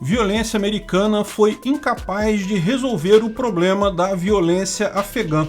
Violência americana foi incapaz de resolver o problema da violência afegã.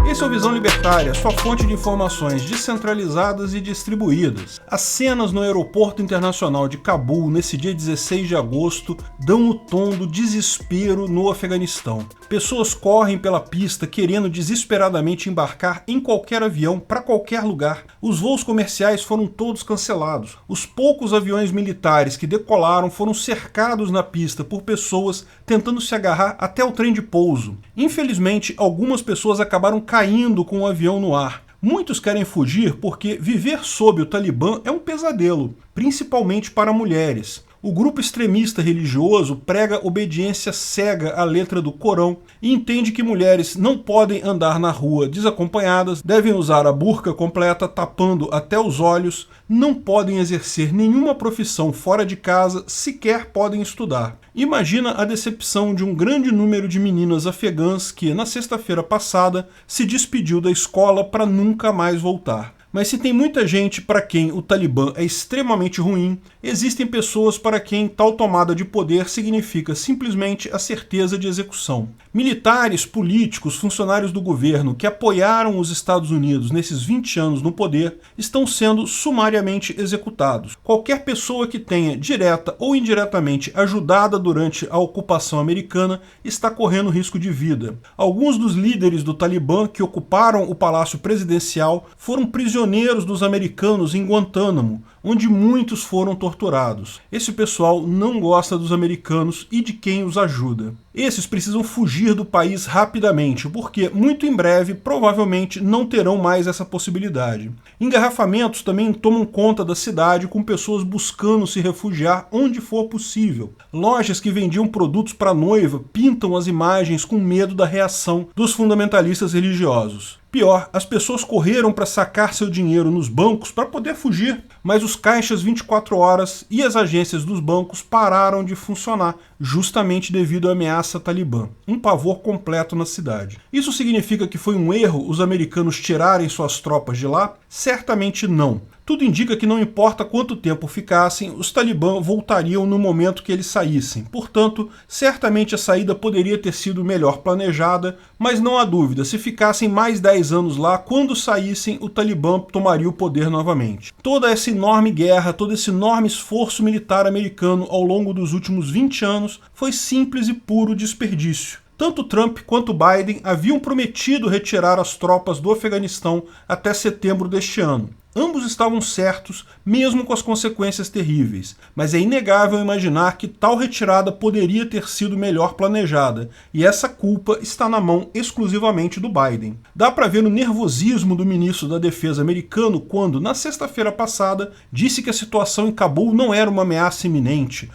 Esse é o Visão Libertária, sua fonte de informações descentralizadas e distribuídas. As cenas no aeroporto internacional de Cabul, nesse dia 16 de agosto, dão o tom do desespero no Afeganistão. Pessoas correm pela pista querendo desesperadamente embarcar em qualquer avião para qualquer lugar. Os voos comerciais foram todos cancelados. Os poucos aviões militares que decolaram foram cercados na pista por pessoas tentando se agarrar até o trem de pouso. Infelizmente, algumas pessoas acabaram caindo com o avião no ar. Muitos querem fugir porque viver sob o Talibã é um pesadelo, principalmente para mulheres. O grupo extremista religioso prega obediência cega à letra do Corão e entende que mulheres não podem andar na rua desacompanhadas, devem usar a burca completa tapando até os olhos, não podem exercer nenhuma profissão fora de casa, sequer podem estudar. Imagina a decepção de um grande número de meninas afegãs que, na sexta-feira passada, se despediu da escola para nunca mais voltar. Mas se tem muita gente para quem o Talibã é extremamente ruim, existem pessoas para quem tal tomada de poder significa simplesmente a certeza de execução. Militares, políticos, funcionários do governo que apoiaram os Estados Unidos nesses 20 anos no poder estão sendo sumariamente executados. Qualquer pessoa que tenha, direta ou indiretamente, ajudada durante a ocupação americana está correndo risco de vida. Alguns dos líderes do Talibã que ocuparam o palácio presidencial foram prisioneiros dos americanos em Guantánamo, onde muitos foram torturados. Esse pessoal não gosta dos americanos e de quem os ajuda. Esses precisam fugir do país rapidamente, porque muito em breve provavelmente não terão mais essa possibilidade. Engarrafamentos também tomam conta da cidade, com pessoas buscando se refugiar onde for possível. Lojas que vendiam produtos para noiva pintam as imagens com medo da reação dos fundamentalistas religiosos. Pior, as pessoas correram para sacar seu dinheiro nos bancos para poder fugir, mas os caixas 24 horas e as agências dos bancos pararam de funcionar, justamente devido à ameaça talibã. Um pavor completo na cidade. Isso significa que foi um erro os americanos tirarem suas tropas de lá? Certamente não. Tudo indica que não importa quanto tempo ficassem, os talibã voltariam no momento que eles saíssem. Portanto, certamente a saída poderia ter sido melhor planejada, mas não há dúvida, se ficassem mais 10 anos lá, quando saíssem, o Talibã tomaria o poder novamente. Toda essa enorme guerra, todo esse enorme esforço militar americano ao longo dos últimos 20 anos foi simples e puro desperdício. Tanto Trump quanto Biden haviam prometido retirar as tropas do Afeganistão até setembro deste ano. Ambos estavam certos, mesmo com as consequências terríveis, mas é inegável imaginar que tal retirada poderia ter sido melhor planejada, e essa culpa está na mão exclusivamente do Biden. Dá para ver o nervosismo do ministro da Defesa americano quando, na sexta-feira passada, disse que a situação em Cabul não era uma ameaça iminente.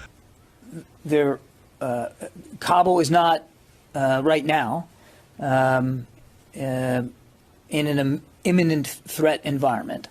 Kabul is not right now in an imminent threat environment.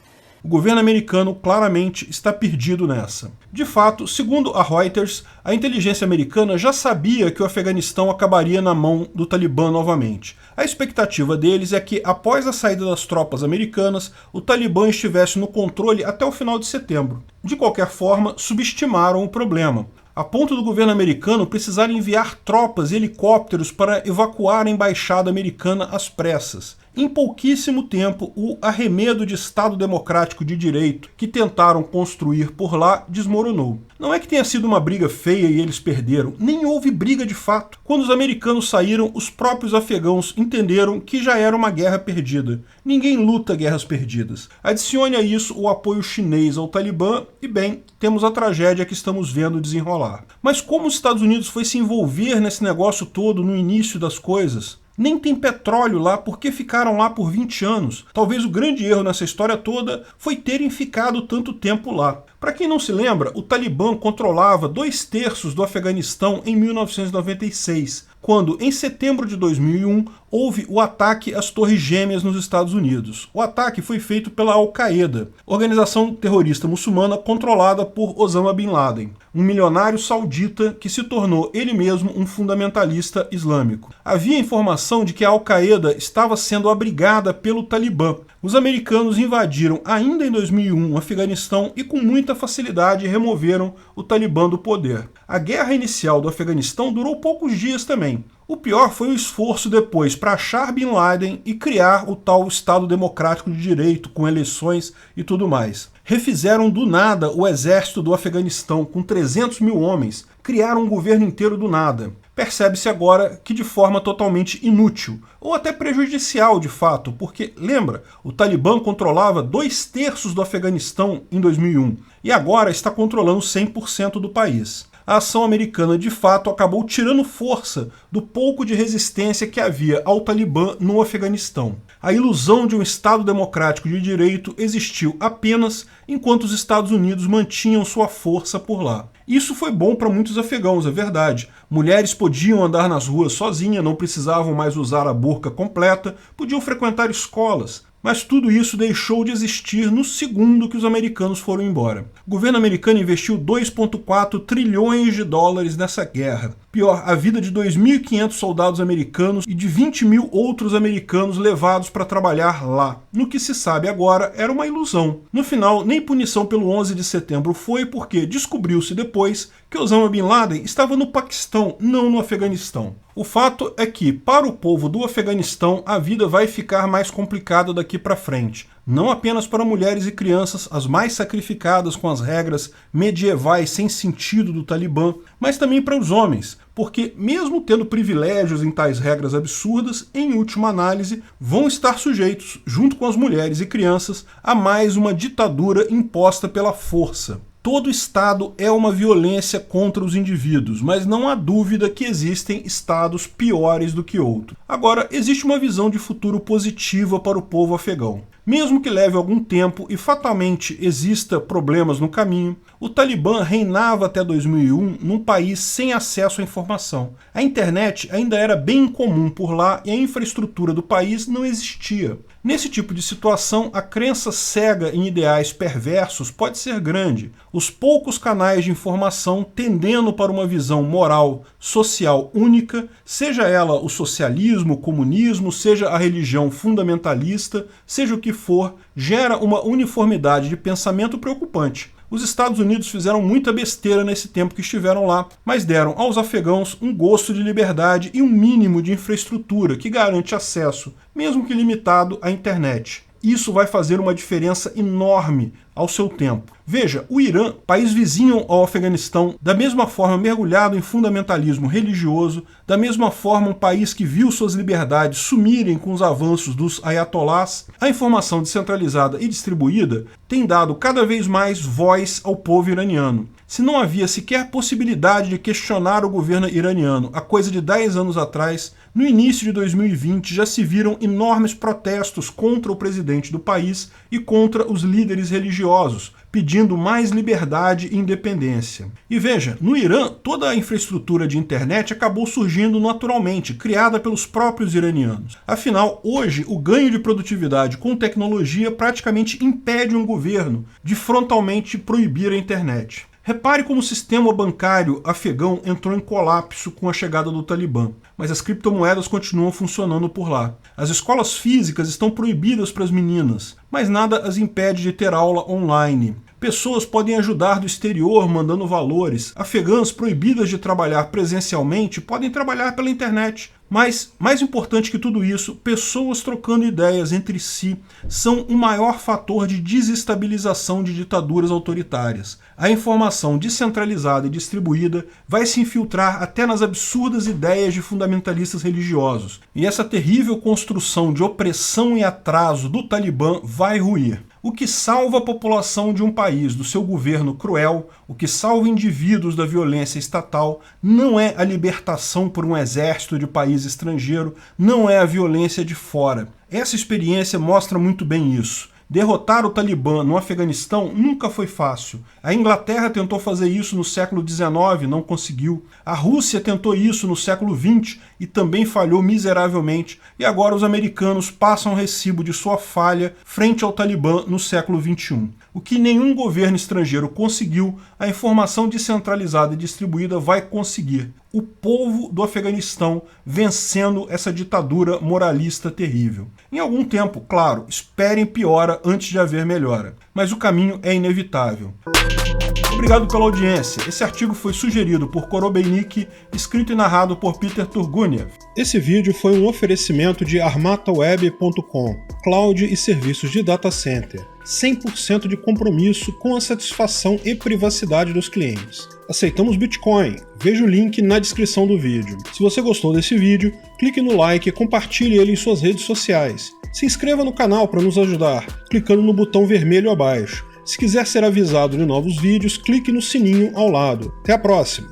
O governo americano claramente está perdido nessa. De fato, segundo a Reuters, a inteligência americana já sabia que o Afeganistão acabaria na mão do Talibã novamente. A expectativa deles é que, após a saída das tropas americanas, o Talibã estivesse no controle até o final de setembro. De qualquer forma, subestimaram o problema, a ponto do governo americano precisar enviar tropas e helicópteros para evacuar a embaixada americana às pressas. Em pouquíssimo tempo, o arremedo de Estado Democrático de Direito que tentaram construir por lá desmoronou. Não é que tenha sido uma briga feia e eles perderam, nem houve briga de fato. Quando os americanos saíram, os próprios afegãos entenderam que já era uma guerra perdida. Ninguém luta guerras perdidas. Adicione a isso o apoio chinês ao Talibã e, bem, temos a tragédia que estamos vendo desenrolar. Mas como os Estados Unidos foi se envolver nesse negócio todo no início das coisas? Nem tem petróleo lá porque ficaram lá por 20 anos. Talvez o grande erro nessa história toda foi terem ficado tanto tempo lá. Para quem não se lembra, o Talibã controlava 2/3 do Afeganistão em 1996, quando, em setembro de 2001, houve o ataque às Torres Gêmeas nos Estados Unidos. O ataque foi feito pela Al-Qaeda, organização terrorista muçulmana controlada por Osama Bin Laden, um milionário saudita que se tornou ele mesmo um fundamentalista islâmico. Havia informação de que a Al-Qaeda estava sendo abrigada pelo Talibã, Os americanos invadiram ainda em 2001 o Afeganistão e com muita facilidade removeram o Talibã do poder. A guerra inicial do Afeganistão durou poucos dias também. O pior foi o esforço depois para achar Bin Laden e criar o tal Estado Democrático de Direito, com eleições e tudo mais. Refizeram do nada o exército do Afeganistão, com 300 mil homens, criaram um governo inteiro do nada. Percebe-se agora que de forma totalmente inútil, ou até prejudicial de fato, porque, lembra, o Talibã controlava 2/3 do Afeganistão em 2001, e agora está controlando 100% do país. A ação americana de fato acabou tirando força do pouco de resistência que havia ao Talibã no Afeganistão. A ilusão de um Estado democrático de direito existiu apenas enquanto os Estados Unidos mantinham sua força por lá. Isso foi bom para muitos afegãos, é verdade. Mulheres podiam andar nas ruas sozinhas, não precisavam mais usar a burca completa, podiam frequentar escolas. Mas tudo isso deixou de existir no segundo que os americanos foram embora. O governo americano investiu 2,4 trilhões de dólares nessa guerra. Pior, a vida de 2.500 soldados americanos e de 20 mil outros americanos levados para trabalhar lá. No que se sabe agora, era uma ilusão. No final, nem punição pelo 11 de setembro foi, porque descobriu-se depois que Osama Bin Laden estava no Paquistão, não no Afeganistão. O fato é que, para o povo do Afeganistão, a vida vai ficar mais complicada daqui para frente. Não apenas para mulheres e crianças, as mais sacrificadas com as regras medievais sem sentido do Talibã, mas também para os homens, porque mesmo tendo privilégios em tais regras absurdas, em última análise, vão estar sujeitos, junto com as mulheres e crianças, a mais uma ditadura imposta pela força. Todo Estado é uma violência contra os indivíduos, mas não há dúvida que existem estados piores do que outros. Agora, existe uma visão de futuro positiva para o povo afegão. Mesmo que leve algum tempo e fatalmente exista problemas no caminho, o Talibã reinava até 2001 num país sem acesso à informação. A internet ainda era bem comum por lá e a infraestrutura do país não existia. Nesse tipo de situação, a crença cega em ideais perversos pode ser grande. Os poucos canais de informação tendendo para uma visão moral, social única, seja ela o socialismo, o comunismo, seja a religião fundamentalista, seja o que for, gera uma uniformidade de pensamento preocupante. Os Estados Unidos fizeram muita besteira nesse tempo que estiveram lá, mas deram aos afegãos um gosto de liberdade e um mínimo de infraestrutura que garante acesso, mesmo que limitado, à internet. Isso vai fazer uma diferença enorme ao seu tempo. Veja, o Irã, país vizinho ao Afeganistão, da mesma forma mergulhado em fundamentalismo religioso, da mesma forma um país que viu suas liberdades sumirem com os avanços dos ayatolás, a informação descentralizada e distribuída tem dado cada vez mais voz ao povo iraniano. Se não havia sequer possibilidade de questionar o governo iraniano há coisa de 10 anos atrás, no início de 2020 já se viram enormes protestos contra o presidente do país e contra os líderes religiosos, pedindo mais liberdade e independência. E veja, no Irã, toda a infraestrutura de internet acabou surgindo naturalmente, criada pelos próprios iranianos. Afinal, hoje, o ganho de produtividade com tecnologia praticamente impede um governo de frontalmente proibir a internet. Repare como o sistema bancário afegão entrou em colapso com a chegada do Talibã, mas as criptomoedas continuam funcionando por lá. As escolas físicas estão proibidas para as meninas, mas nada as impede de ter aula online. Pessoas podem ajudar do exterior mandando valores. Afegãs proibidas de trabalhar presencialmente podem trabalhar pela internet. Mas, mais importante que tudo isso, pessoas trocando ideias entre si são o maior fator de desestabilização de ditaduras autoritárias. A informação descentralizada e distribuída vai se infiltrar até nas absurdas ideias de fundamentalistas religiosos. E essa terrível construção de opressão e atraso do Talibã vai ruir. O que salva a população de um país do seu governo cruel, o que salva indivíduos da violência estatal, não é a libertação por um exército de país estrangeiro, não é a violência de fora. Essa experiência mostra muito bem isso. Derrotar o Talibã no Afeganistão nunca foi fácil. A Inglaterra tentou fazer isso no século XIX, não conseguiu. A Rússia tentou isso no século XX e também falhou miseravelmente. E agora os americanos passam recibo de sua falha frente ao Talibã no século XXI. O que nenhum governo estrangeiro conseguiu, a informação descentralizada e distribuída vai conseguir. O povo do Afeganistão vencendo essa ditadura moralista terrível. Em algum tempo, claro, esperem piora antes de haver melhora, mas o caminho é inevitável. Obrigado pela audiência. Esse artigo foi sugerido por Korobeinik, escrito e narrado por Peter Turguniev. Esse vídeo foi um oferecimento de armataweb.com, cloud e serviços de data center. 100% de compromisso com a satisfação e privacidade dos clientes. Aceitamos Bitcoin. Veja o link na descrição do vídeo. Se você gostou desse vídeo, clique no like e compartilhe ele em suas redes sociais. Se inscreva no canal para nos ajudar, clicando no botão vermelho abaixo. Se quiser ser avisado de novos vídeos, clique no sininho ao lado. Até a próxima!